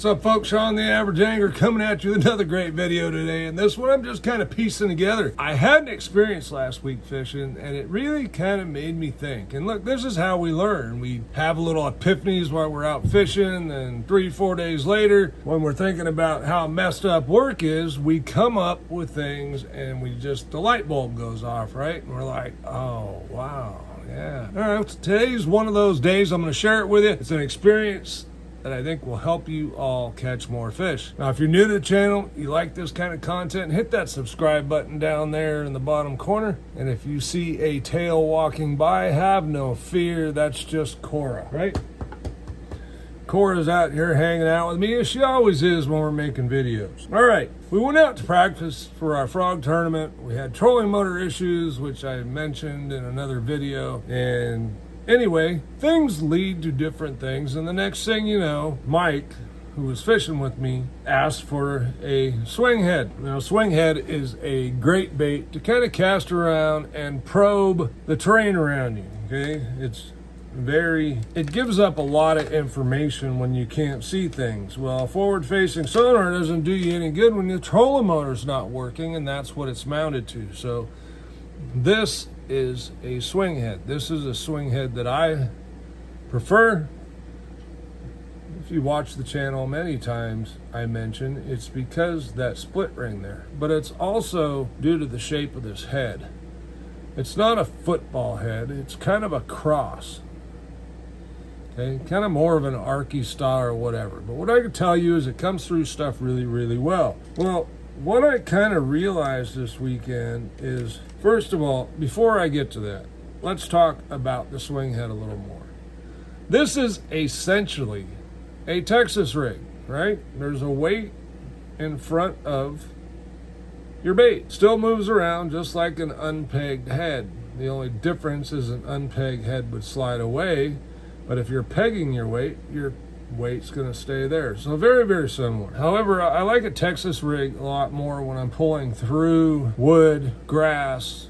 What's up, folks? Sean the Average Angler coming at you with another great video today. And this one I'm just kind of piecing together. I had an experience last week fishing, and it really kind of made me think. And look, this is how we learn. We have a little epiphanies while we're out fishing, and 3-4 days later, when we're thinking about how messed up work is, we come up with things and the light bulb goes off, right? And we're like, oh, wow. Yeah. All right, so today's one of those days. I'm going to share it with you. It's an experience that I think will help you all catch more fish. Now, if you're new to the channel, you like this kind of content, hit that subscribe button down there in the bottom corner. And if you see a tail walking by, have no fear. That's just Cora, right? Cora's out here hanging out with me, as she always is when we're making videos. All right, we went out to practice for our frog tournament. We had trolling motor issues, which I mentioned in another video. And anyway, things lead to different things. And the next thing you know, Mike, who was fishing with me, asked for a swing head. Now, swing head is a great bait to kind of cast around and probe the terrain around you, okay? It gives up a lot of information when you can't see things. Well, forward-facing sonar doesn't do you any good when the trolling motor's not working, and that's what it's mounted to. So this is a swing head. This is a swing head that I prefer. If you watch the channel many times, I mention it's because that split ring there, but it's also due to the shape of this head. It's not a football head, it's kind of a cross. Okay, kind of more of an Arky style or whatever. But what I can tell you is it comes through stuff really, really well. Well, what I kind of realized this weekend is, first of all, before I get to that, let's talk about the swing head a little more. This is essentially a Texas rig, right? There's a weight in front of your bait. Still moves around just like an unpegged head. The only difference is an unpegged head would slide away. But if you're pegging your weight's going to stay there. So very, very similar. However, I like a Texas rig a lot more when I'm pulling through wood, grass,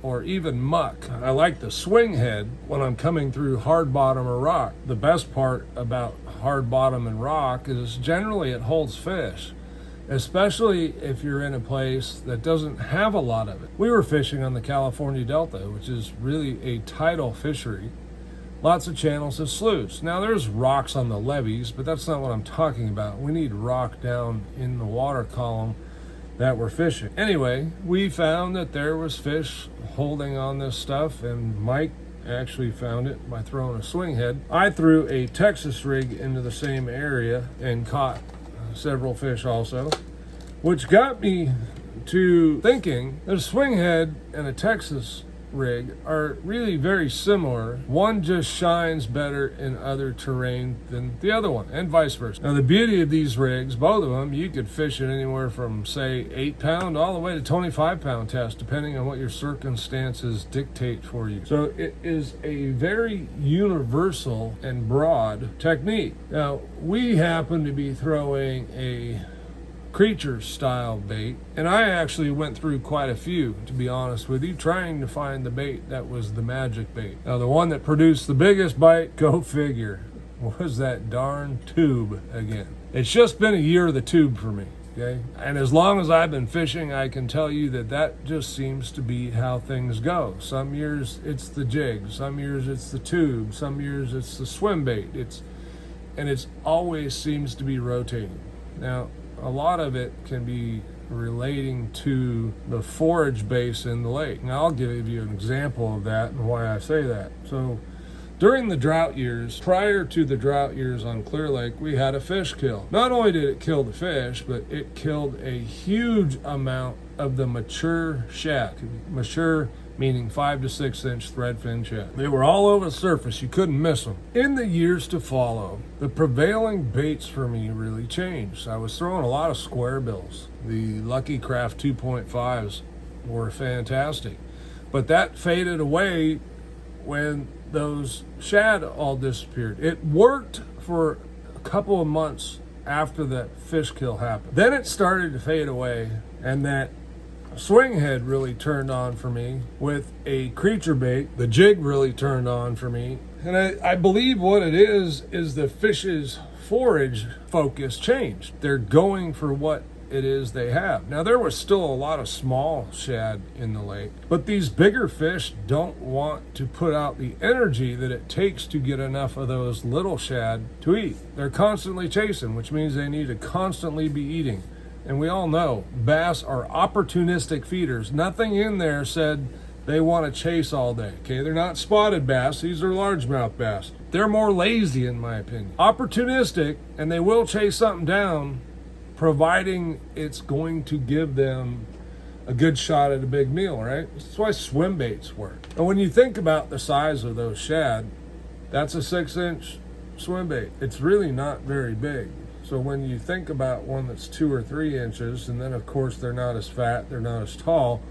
or even muck. I like the swing head when I'm coming through hard bottom or rock. The best part about hard bottom and rock is generally it holds fish, especially if you're in a place that doesn't have a lot of it. We were fishing on the California Delta, which is really a tidal fishery. Lots of channels and sloughs. Now there's rocks on the levees, but that's not what I'm talking about. We need rock down in the water column that we're fishing. Anyway, we found that there was fish holding on this stuff, and Mike actually found it by throwing a swing head. I threw a Texas rig into the same area and caught several fish also, which got me to thinking that a swing head and a Texas rig are really very similar. One just shines better in other terrain than the other one, and vice versa. Now the beauty of these rigs, both of them, you could fish it anywhere from say 8-pound all the way to 25-pound test, depending on what your circumstances dictate for you. So it is a very universal and broad technique. Now we happen to be throwing a creature style bait, and I actually went through quite a few, to be honest with you, trying to find the bait that was the magic bait. Now the one that produced the biggest bite, go figure, was that darn tube again. It's just been a year of the tube for me, okay? And as long as I've been fishing, I can tell you that just seems to be how things go. Some years it's the jig, some years it's the tube, some years it's the swim bait. It's always seems to be rotating. Now a lot of it can be relating to the forage base in the lake. Now, I'll give you an example of that and why I say that. So, during the drought years, prior to the drought years on Clear Lake, we had a fish kill. Not only did it kill the fish, but it killed a huge amount of the mature shad. Mature meaning 5 to 6 inch threadfin shad. They were all over the surface. You couldn't miss them. In the years to follow, the prevailing baits for me really changed. I was throwing a lot of square bills. The Lucky Craft 2.5s were fantastic, but that faded away when those shad all disappeared. It worked for a couple of months after that fish kill happened. Then it started to fade away, and that swing head really turned on for me with a creature bait. The jig really turned on for me, And I believe what it is the fish's forage focus changed. They're going for what it is they have. Now, there was still a lot of small shad in the lake, but these bigger fish don't want to put out the energy that it takes to get enough of those little shad to eat. They're constantly chasing, which means they need to constantly be eating. And we all know bass are opportunistic feeders. Nothing in there said they want to chase all day. Okay, they're not spotted bass. These are largemouth bass. They're more lazy, in my opinion. Opportunistic, and they will chase something down, providing it's going to give them a good shot at a big meal, right? That's why swim baits work. And when you think about the size of those shad, that's a 6-inch swim bait. It's really not very big. So when you think about one that's 2 or 3 inches, and then of course they're not as fat, they're not as tall,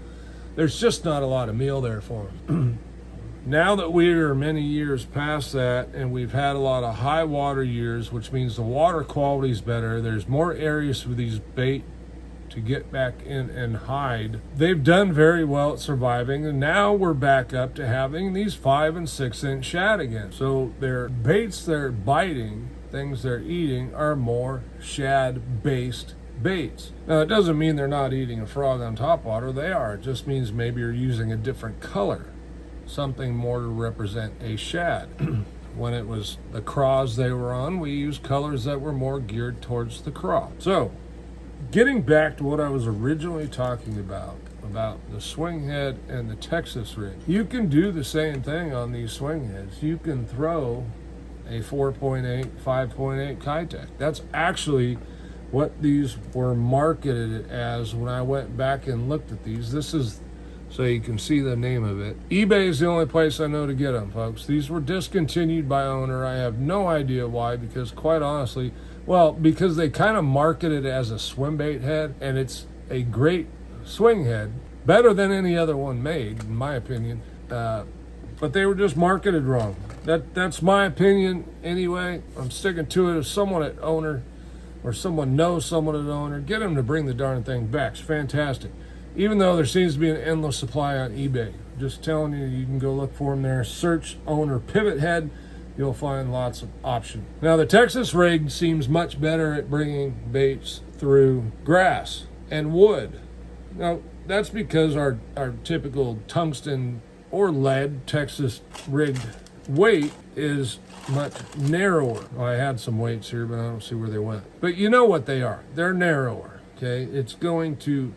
there's just not a lot of meal there for them. Now that we are many years past that, and we've had a lot of high water years, which means the water quality is better, there's more areas for these bait to get back in and hide. They've done very well at surviving, and now we're back up to having these 5 and 6 inch shad again. So their baits they're biting, things they're eating, are more shad based baits. Now, it doesn't mean they're not eating a frog on topwater. They are. It just means maybe you're using a different color, something more to represent a shad. When it was the craws they were on, we used colors that were more geared towards the craw. So, getting back to what I was originally talking about the swing head and the Texas rig, you can do the same thing on these swing heads. You can throw a 4.8, 5.8 Keitech. That's actually what these were marketed as when I went back and looked at these. This is so you can see the name of it. eBay is the only place I know to get them, folks. These were discontinued by owner. I have no idea why, because quite honestly, well, because they kind of marketed it as a swim bait head, and it's a great swing head, better than any other one made, in my opinion. But they were just marketed wrong. That's my opinion anyway. I'm sticking to it. If someone at owner or someone knows someone at owner, get them to bring the darn thing back. It's fantastic. Even though there seems to be an endless supply on eBay. Just telling you, you can go look for them there. Search owner pivot head. You'll find lots of options. Now, the Texas rig seems much better at bringing baits through grass and wood. Now, that's because our typical tungsten or lead Texas rigged weight is much narrower. Well, I had some weights here, but I don't see where they went. But you know what they are. They're narrower, okay? It's going to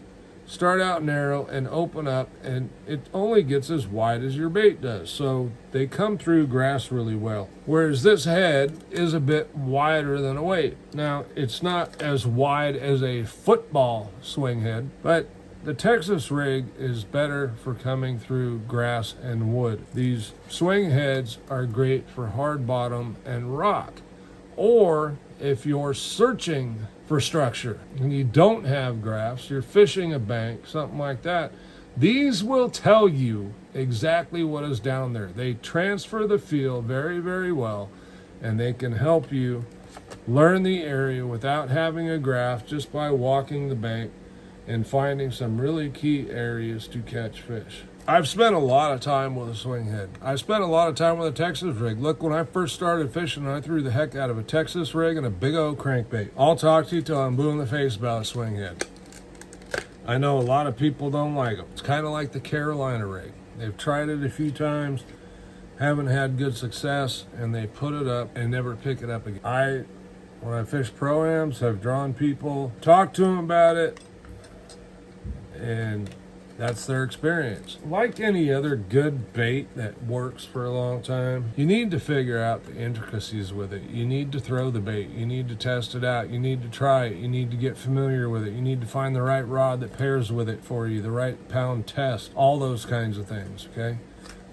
start out narrow and open up, and it only gets as wide as your bait does. So they come through grass really well. Whereas this head is a bit wider than a weight. Now, it's not as wide as a football swing head, but the Texas rig is better for coming through grass and wood. These swing heads are great for hard bottom and rock. Or if you're searching for structure and you don't have graphs, you're fishing a bank, something like that, these will tell you exactly what is down there. They transfer the feel very, very well, and they can help you learn the area without having a graph, just by walking the bank and finding some really key areas to catch fish. I've spent a lot of time with a swing head. I spent a lot of time with a Texas rig. Look, when I first started fishing, I threw the heck out of a Texas rig and a big old crankbait. I'll talk to you till I'm blue in the face about a swing head. I know a lot of people don't like them. It's kind of like the Carolina rig. They've tried it a few times, haven't had good success, and they put it up and never pick it up again. When I fish pro-ams, I've drawn people, talked to them about it, and that's their experience. Like any other good bait that works for a long time, you need to figure out the intricacies with it. You need to throw the bait. You need to test it out. You need to try it. You need to get familiar with it. You need to find the right rod that pairs with it for you, the right pound test, all those kinds of things, okay?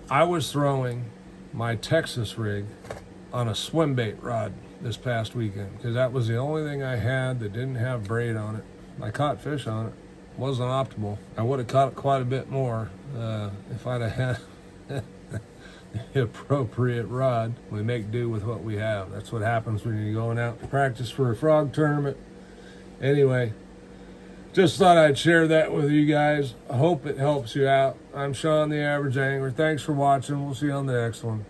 I was throwing my Texas rig on a swim bait rod this past weekend because that was the only thing I had that didn't have braid on it. I caught fish on it. Wasn't optimal. I would have caught quite a bit more if I'd have had the appropriate rod. We make do with what we have. That's what happens when you're going out to practice for a frog tournament. Anyway, just thought I'd share that with you guys. I hope it helps you out. I'm Sean, the Average Angler. Thanks for watching. We'll see you on the next one.